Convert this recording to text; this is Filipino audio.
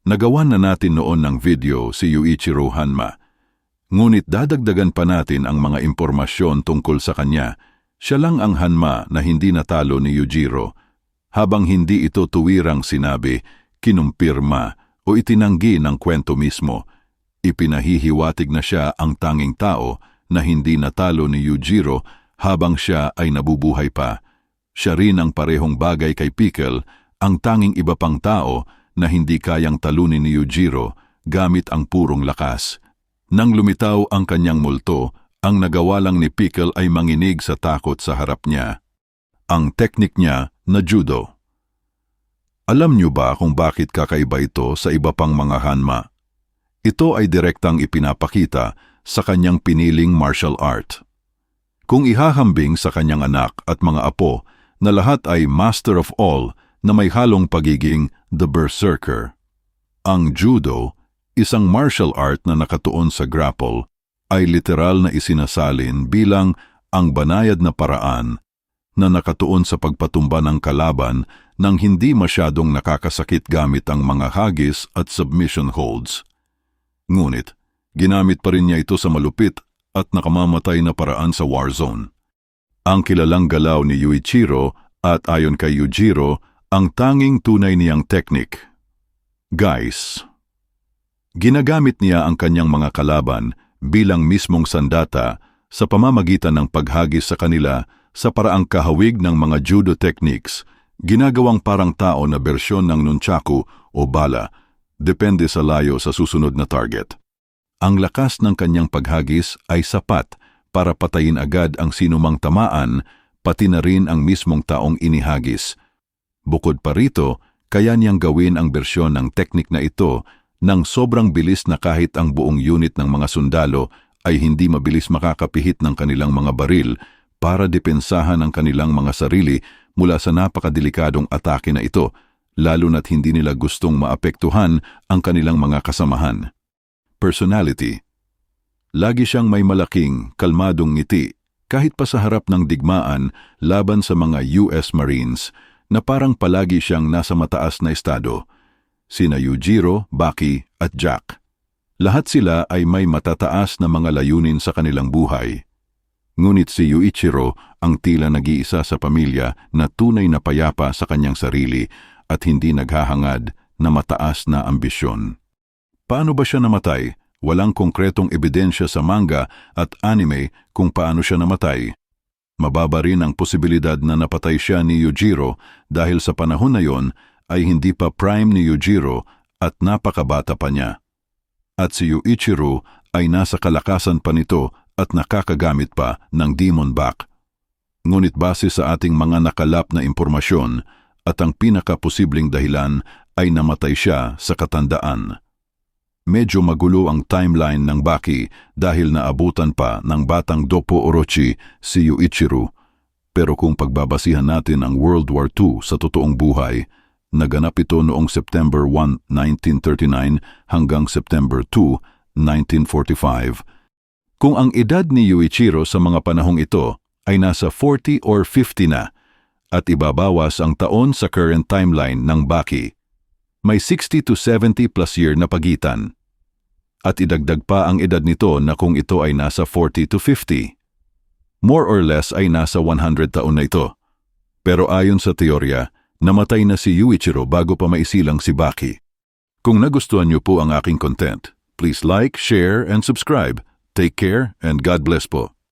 Nagawan na natin noon ng video si Yuichiro Hanma. Ngunit dadagdagan pa natin ang mga impormasyon tungkol sa kanya. Siya lang ang Hanma na hindi natalo ni Yujiro. Habang hindi ito tuwirang sinabi, kinumpirma o itinanggi ng kwento mismo. Ipinahihiwatig na siya ang tanging tao na hindi natalo ni Yujiro habang siya ay nabubuhay pa. Siya rin ang parehong bagay kay Pickle, ang tanging iba pang tao na hindi kayang talunin ni Yujiro gamit ang purong lakas. Nang lumitaw ang kanyang multo, ang nagawa lang ni Pickle ay manginig sa takot sa harap niya. Ang teknik niya na judo. Alam niyo ba kung bakit kakaiba ito sa iba pang mga Hanma? Ito ay direktang ipinapakita sa kanyang piniling martial art. Kung ihahambing sa kanyang anak at mga apo na lahat ay master of all na may halong pagiging the berserker. Ang judo, isang martial art na nakatuon sa grapple, ay literal na isinasalin bilang ang banayad na paraan na nakatuon sa pagpatumba ng kalaban nang hindi masyadong nakakasakit gamit ang mga hagis at submission holds. Ngunit, ginamit pa rin niya ito sa malupit at nakamamatay na paraan sa war zone. Ang kilalang galaw ni Yuichiro at ayon kay Yujiro, ang tanging tunay niyang teknik. Guys, ginagamit niya ang kanyang mga kalaban bilang mismong sandata sa pamamagitan ng paghagis sa kanila sa paraang kahawig ng mga judo techniques, ginagawang parang tao na bersyon ng nunchaku o bala, depende sa layo sa susunod na target. Ang lakas ng kanyang paghagis ay sapat para patayin agad ang sinumang tamaan, pati na rin ang mismong taong inihagis. Bukod pa rito, kaya niyang gawin ang bersyon ng teknik na ito nang sobrang bilis na kahit ang buong unit ng mga sundalo ay hindi mabilis makakapihit ng kanilang mga baril para depensahan ang kanilang mga sarili mula sa napakadelikadong atake na ito, lalo na't hindi nila gustong maapektuhan ang kanilang mga kasamahan. Personality. Lagi siyang may malaking, kalmadong ngiti, kahit pa sa harap ng digmaan laban sa mga US Marines, na parang palagi siyang nasa mataas na estado. Sina Yujiro, Baki at Jack. Lahat sila ay may matataas na mga layunin sa kanilang buhay. Ngunit si Yuichiro ang tila nag-iisa sa pamilya na tunay na payapa sa kanyang sarili at hindi naghahangad na mataas na ambisyon. Paano ba siya namatay? Walang konkretong ebidensya sa manga at anime kung paano siya namatay. Mababa rin ang posibilidad na napatay siya ni Yujiro dahil sa panahon na yon ay hindi pa prime ni Yujiro at napakabata pa niya. At si Yuichiro ay nasa kalakasan pa nito at nakakagamit pa ng Demon Back. Ngunit base sa ating mga nakalap na impormasyon at ang pinakaposibleng dahilan ay namatay siya sa katandaan. Medyo magulo ang timeline ng Baki dahil naabutan pa ng batang Doppo Orochi si Yuichiro. Pero kung pagbabasihan natin ang World War II sa totoong buhay, naganap ito noong September 1, 1939 hanggang September 2, 1945. Kung ang edad ni Yuichiro sa mga panahong ito ay nasa 40 or 50 na at ibabawas ang taon sa current timeline ng Baki, may 60 to 70 plus year na pagitan. At idagdag pa ang edad nito na kung ito ay nasa 40 to 50. More or less ay nasa 100 taon na ito. Pero ayon sa teorya, namatay na si Yuichiro bago pa maisilang si Baki. Kung nagustuhan niyo po ang aking content, please like, share, and subscribe. Take care and God bless po.